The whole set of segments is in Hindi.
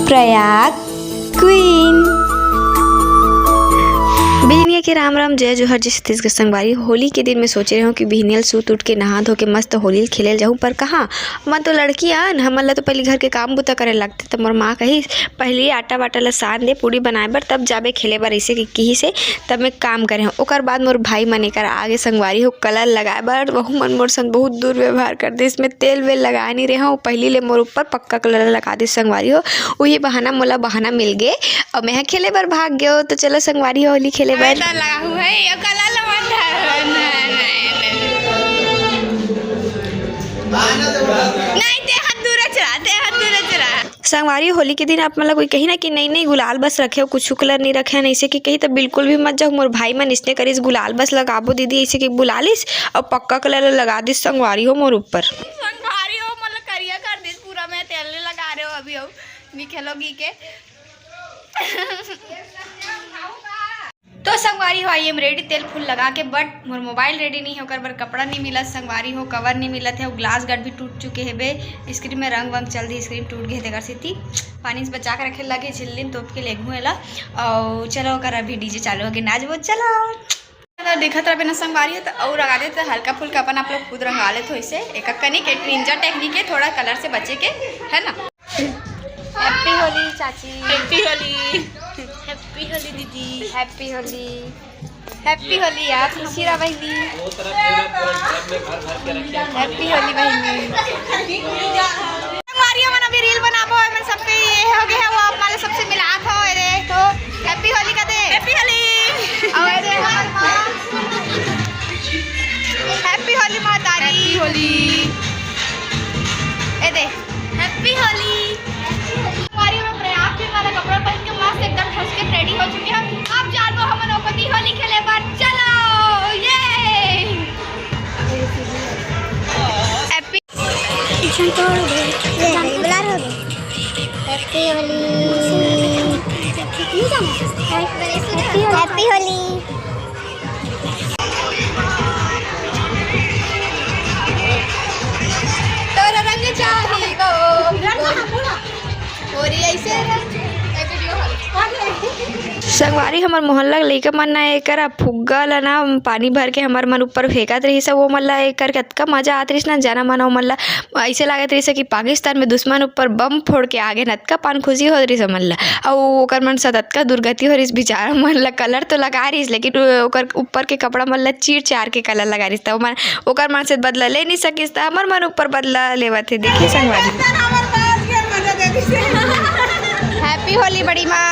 प्रयाग क्वीन। बिहनिया के राम राम जय जोहर जी छत्तीसगढ़ संगवारी। होली के दिन में सोच रहे हो कि बिहनियल सूत उठ के नहा धो के मस्त होली खेले जाऊँ, पर कहाँ मैं तो लड़की आन हमन ला तो पहले घर के काम बुता करे लगते। तो मोर माँ कही पहले आटा वाटा ला सान दे पूड़ी बनाए बर, तब जाबे खेले बर ऐसे कि से तब मैं काम करे हूँ। ओकर बाद मोर भाई मन एकर आगे संगवारी हो कलर लगाए बर, वहू मन मोर संग बहुत दुर्व्यवहार कर दे। इसमें तेल वेल लगा नहीं रहे हूँ, पहली ले मोर ऊपर पक्का कलर लगा दे संगवारी हो। वही बहाना मोला बहाना मिल गए और मैं खेले बर भाग गयो। तो चलो संगवारी हो होली खेले बर। लगा हुआ है ये कलर नहीं ते हाथ दूर चला संगवारी होली के दिन आप मतलब कोई कही ना कि नहीं गुलाल बस रखे हो, कुछ कलर नहीं रखे नहीं, ऐसे कि कही तो बिल्कुल भी मत जाओ। मोर भाई मन इसने करिस गुलाल बस लगाबो दीदी, ऐसे कि बुला लिस और पक्का कलर लगा दिस संगवारी हो मोर ऊपर। संगवारी हो मतलब करिया कर दिस पूरा, मैं तेल लगा रहे हो अभी हो नहीं खेलोगी के। तो संगवारी हो आई एम रेडी तेल फूल लगा के, बट मोर मोबाइल रेडी नहीं होकर बर कपड़ा नहीं मिला संगवारी हो, कवर नहीं मिलत है, ग्लास गार्ड भी टूट चुके है बे, स्क्रीन में रंग वंग चल दी, स्क्रीन टूट गए देकर थी पानी से बचा के रखे लगे झिल्लिन तोप के लेगू एला। और चलो कर अभी डीजे चालू हो गए नाच वो चलो देखत रहे ना संगवारी हो। तो और लगा देते हल्का फुल्का अपन आप लोग खुद रंगा लेते हो, इसे एक कनी के ट्रिंजा टेक्निक है, थोड़ा कलर से बचे के है ना। हैप्पी होली चाची, हैप्पी होली, हैप्पी होली दीदी, हैप्पी होली, हैप्पी होली यार खुशीरा बहनी, हैप्पी होली बहनी। मारियो मन अभी रील बनाबो है, मन सबके ये हो गए है वो आप माले सबसे मिलात हो रे। तो हैप्पी होली का दे, हैप्पी होली और रे हमार मां हैप्पी होली मां तारी, हैप्पी होली ए दे हैप्पी होली। हमारी में प्रयाग के वाला कपड़ा पहन के मस्त एकदम ठस के रेडी हो चुके हैं। अब जानो हम ओपती होली खेले बार चलो ये हैप्पी रेगुलर हो गए हैप्पी होली, हैप्पी होली। तो रंग चाहिए और ऐसे संगवारी हमार मोहल्ला लइका मन ना एकर फुग्गा ला ना पानी भर के हमार मन ऊपर फेंकत रही सब। वो मल्ला एकर कतका मजा आत रही ना जाना माना मल्ला ऐसे लागत रही कि पाकिस्तान में दुश्मन ऊपर बम फोड़ के आगे नतका पान खुशी हो रही मल्ला। और ओकर मन सतका दुर्गति हो रही बेचारा मल्ला कलर तो लगा रही लेकिन ओकर ऊपर के कपड़ा मल्ला चीर चार के कलर लगा रही था। ओकर मन से बदला ले नहीं सकिस था, हमार मन ऊपर बदला लेवत है। देखिए संगवारी हैप्पी होली बड़ी माँ,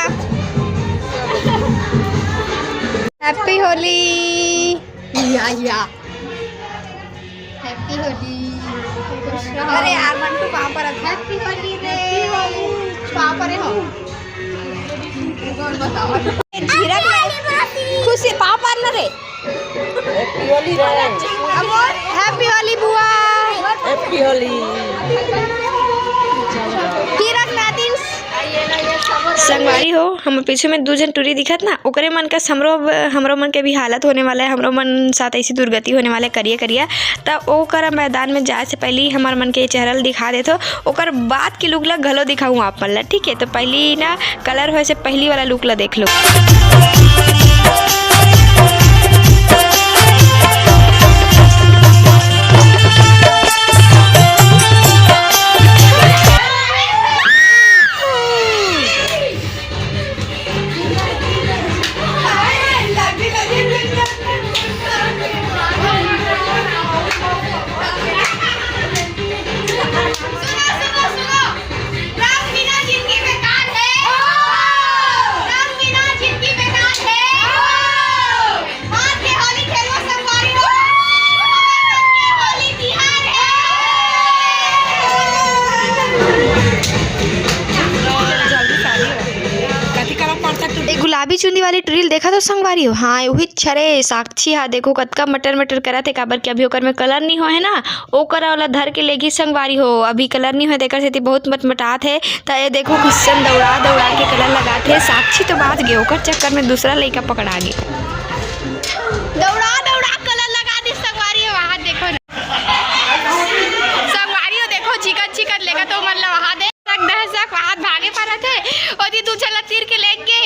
हैप्पी होली या हैप्पी होली। अरे यार मन तो कहाँ पर है, हैप्पी होली रे कहाँ पर हो बताओ खुशी कहाँ पर न रे। हैप्पी होली रे, अमोर हैप्पी होली बुआ, हैप्पी होली। संगवारी हो हम पीछे में दो जन टूरी दिखत ना, ओकरे मन का हमरो मन के भी हालत होने वाला है, हमरो मन साथ ऐसी दुर्गति होने वाला है करिया। तब ओकर मैदान में जाए से पहले ही हमार मन के चेहरा दिखा दे, तो ओकर बाद के लुक ला घलो दिखाऊँ आप मन ला, ठीक है। तो पहली ना कलर हो से पहली वाला लुक ला देख लो। गुलाबी चुंदी वाली रील देखा तो संगवारी हो। हाँ वही छरे साक्षी हा देखो कतका मटर मटर करा थे काबर कि अभी ओकर में कलर नहीं हो है ना, ओ करा वाला धर के लेगी संगवारी हो। अभी कलर नहीं हो देकर से बहुत मटमटात है। तो ये देखो किसन दौड़ा दौड़ा के कलर लगाते। साक्षी तो बात गए ओकर चक्कर में दूसरा लड़का पकड़ा गए। दौड़ा दौड़ा कलर लगा दी संगवारी हो। वहाँ देखो संगवारी हो देखो चिकन चिकन लेगा तो मतलब वहाँ दे दहशक वहाँ भागे पड़ा थे चला तीर के लेके।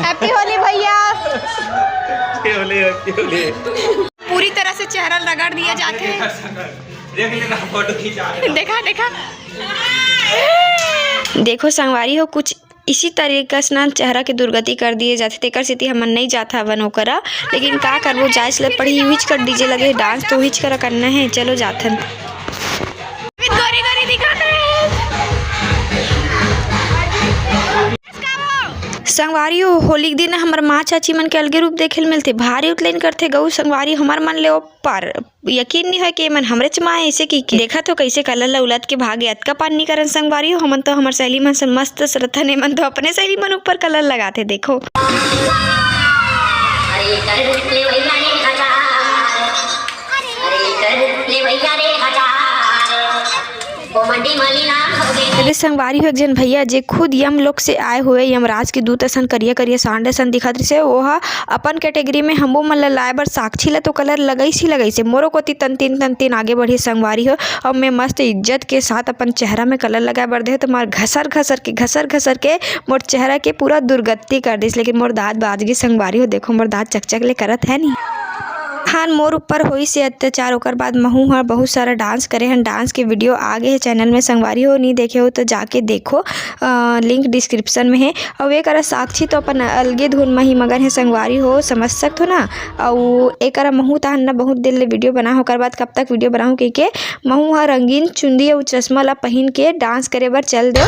हैप्पी होली भैया। पूरी तरह से चेहरा रगड़ दिया जाते हैं। देखा देखा देखो संगवारी हो, कुछ इसी तरीका से ना चेहरा के दुर्गति कर दिए जाते। तेकर सेती हमन नहीं जाता हवन ओकरा, लेकिन का करबो, जायस ले पड़ी यूज कर दीजिए लगे। डांस तो हीच करा करना है, चलो जाथन। गोरी गोरी दिखा रहे संगवारी हो, होली के दिन हमार माँ चाची मन के अलगे रूप देखे ल मिलते। भारी उतलाइन करते गौ संगवारी हमार मन ले पर यकीन नहीं है कि मन हमरे च माँ ऐसे की देखा तो कैसे कलर ला उलट के भागे। अतका पान नहीं करन संगवारी हो, हमन तो हमार सहेली मन से मस्त सरथन है। मन तो अपने सहेली मन ऊपर कलर लगाते देखो। अरे संगवारी हो, एक जन भैया जे खुद यम लोग से आए हुए यमराज के दूत असन करिया करिया सांड असन दिखत रही से, ओहा अपन कैटेगरी में हमो मन ला लाए बर साक्षी ला तो कलर लगाई से मोरो कोती तन तीन आगे बढ़ी संगवारी हो। और मैं मस्त इज्जत के साथ अपन चेहरा में कलर लगाए बर दे तो मार घसर घसर के मोर चेहरा के पूरा दुर्गति कर दिस। लेकिन मोर दाँत बाज गई संगवारी हो, देखो मोर दाँत चकचक ले करत है नहीं। हाँ मोर ऊपर होई से अत्याचार, ओकर बाद महू हर बहुत सारा डांस करे हैं। डांस के वीडियो आगे है चैनल में, संगवारी हो नहीं देखे हो तो जाके देखो, लिंक डिस्क्रिप्शन में है। और वे करा साक्षी तो अपन अलगे धुन में ही मगन है संगवारी हो, समझ सकत हो ना। और एक महू तहन ना बहुत देर ले वीडियो बना, होकर बाद कब तक वीडियो बनाऊँ के महू हर रंगीन चुंदी और चश्मा ला पहन के डांस करे बर चल दो।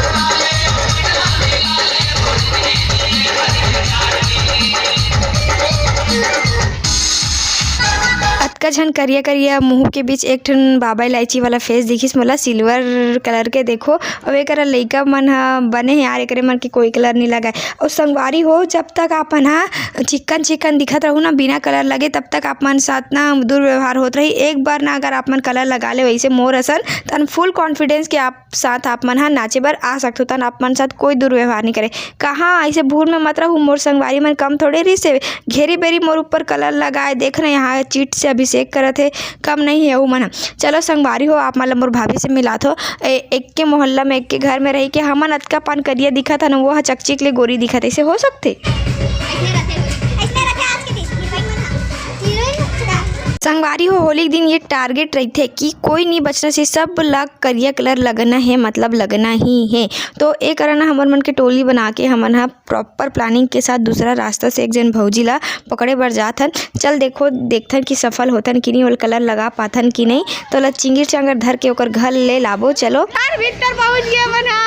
अतका झन करिया करिया मुँह के बीच एक ठन बाबा इलायची वाला फेस दिखिस मोला सिल्वर कलर के। देखो अब एक लइका मन ह बने हैं यार, एकरे मन के कोई कलर नहीं लगाए। और संगवारी हो, जब तक आपन हा चिकन दिखत रहू ना बिना कलर लगे, तब तक आप मन साथ ना दुर्व्यवहार होत रही। एक बार ना अगर आप मन कलर लगा ले वैसे मोर असन तन फुल कॉन्फिडेंस के आप साथ आप मन हा नाचे बर आ सकते हो, तन आप मन साथ कोई दुर्व्यवहार नहीं करे। कहाँ ऐसे भूल में मत रहू, मोर संगवारी मन कम थोड़े रही से घेरी बेरी मोर ऊपर कलर लगाए। देख रहे यहाँ चीट से अभिषेक करत है, कम नहीं है वो मन। चलो संगवारी हो, आप मतलब मोर भाभी से मिलात हो। एक के मोहल्ला में एक के घर में रही के हमन अतका पान करिया दिखत है ना, वो चकचिक ले गोरी दिखत, ऐसे हो सकते। संगवारी हो, होली के दिन ये टारगेट रही थे कि कोई नहीं बचना से, सब लग करिया कलर लगना है, मतलब लगना ही है। तो एक करना हमर मन के टोली बना के हमन हा प्रॉपर प्लानिंग के साथ दूसरा रास्ता से एक जन भौजी ला पकड़े बर जाथन। चल देखथन कि सफल होथन कि नहीं, और कलर लगा पाथन कि नहीं। तो ला चिंगिर चांगर धर के ओकर घर ले लाबो। चलो भीतर पहुंच गया मन हा।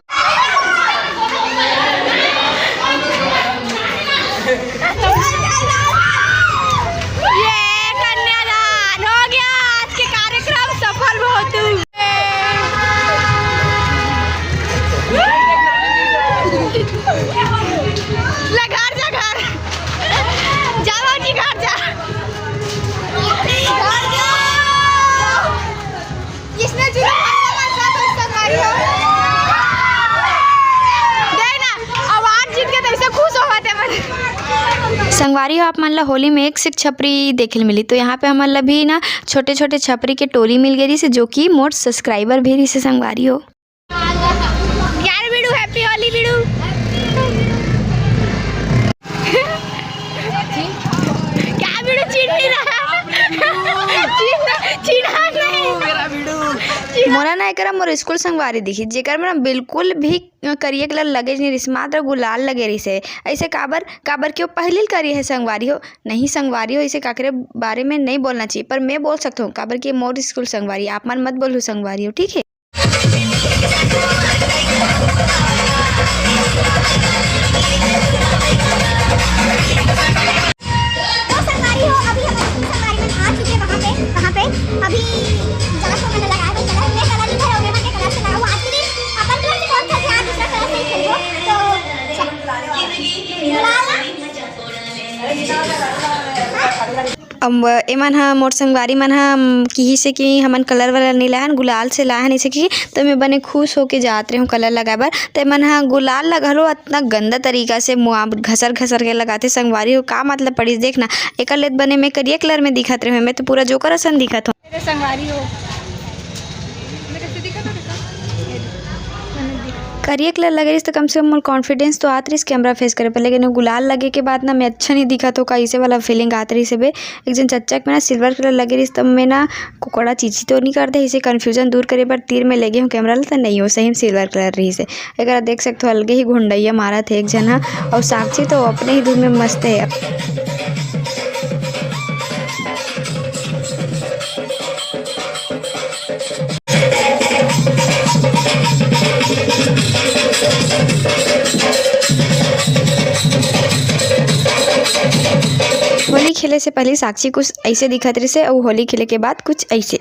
संगवारी हो, आप मन ला होली में एक से छपरी देखे मिली। तो यहाँ पे हमन ला भी ना छोटे छोटे छपरी के टोली मिल गई से, जो कि मोर सब्सक्राइबर भी रही से संगवारी हो। यार बिड़ू हैप्पी होली बिड़ू। क्या बिड़ू चीन नहीं रहा? चीना नहीं मेरा बिड़ू। मोरा ना एकरा मोर स्कूल संगवारी दिखी, जेकर में बिल्कुल भी करिया कलर लगे नहीं रिस, मात्र गुलाल लगे रही से। ऐसे काबर क्यों पहले करी है संगवारी हो? नहीं संगवारी हो, इसे काकरे बारे में नहीं बोलना चाहिए, पर मैं बोल सकता हूँ काबर की मोर स्कूल संगवारी, आप मन मत बोलो संगवारी हो, ठीक है। अब एमन हा मोर संगवारी मन हा किही से कि हमन कलर वाला नहीं लाहन, गुलाल से लाहन ऐसे कि, तो मैं बने खुश होके जात रहे हूँ कलर लगाए बर। तो एमन हा गुलाल लगलो इतना गंदा तरीका से मुआ घसर के लगाते। संगवारी हो का मतलब पड़ी, देखना एक लेत बने मैं करिया कलर में दिखत रहे, मैं तो पूरा जोकर असन दिखत हूँ। संगवारी हो करिया कलर लगे रही तो कम से कम मोर कॉन्फिडेंस तो आत रही कैमरा फेस करे पर, लेकिन गुलाल लगे के बाद ना मैं अच्छा नहीं दिखा तो कैसे वाला फीलिंग आत रही से बे। एक जन चच्चा में ना सिल्वर कलर लगे रही तब मैं ना कुकड़ा चीची तो नहीं करते इसे कन्फ्यूजन दूर करे पर तीर में लगे हूँ कैमरा तो नहीं हो सही में सिल्वर कलर रही से। एक देख सकते हो अलगे ही घुंडैया मारा थे एक जना और साक्षी तो अपने ही धूम में मस्त है। होली खेले से पहले साक्षी कुछ ऐसे दिखत रही से और होली खेले के बाद कुछ ऐसे।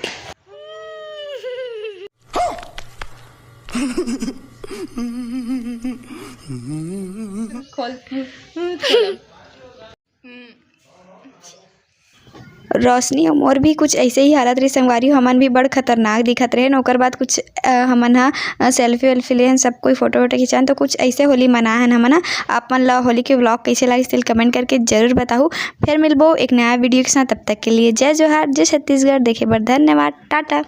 रोशनी और मोर भी कुछ ऐसे ही हालत रही संगवारी हमन भी बड़ खतरनाक दिखत रहे ओकर बाद कुछ हमन हा सेल्फी वेल्फी लेन सब कोई फोटो वोटो खिंचान तो कुछ ऐसे होली मनाहन हमन। आप मन ला होली के व्लॉग कैसे लगी कमेंट करके जरूर बताओ। फिर मिलबो एक नया वीडियो के साथ, तब तक के लिए जय जोहार जय छत्तीसगढ़। देखे बर धन्यवाद, टाटा।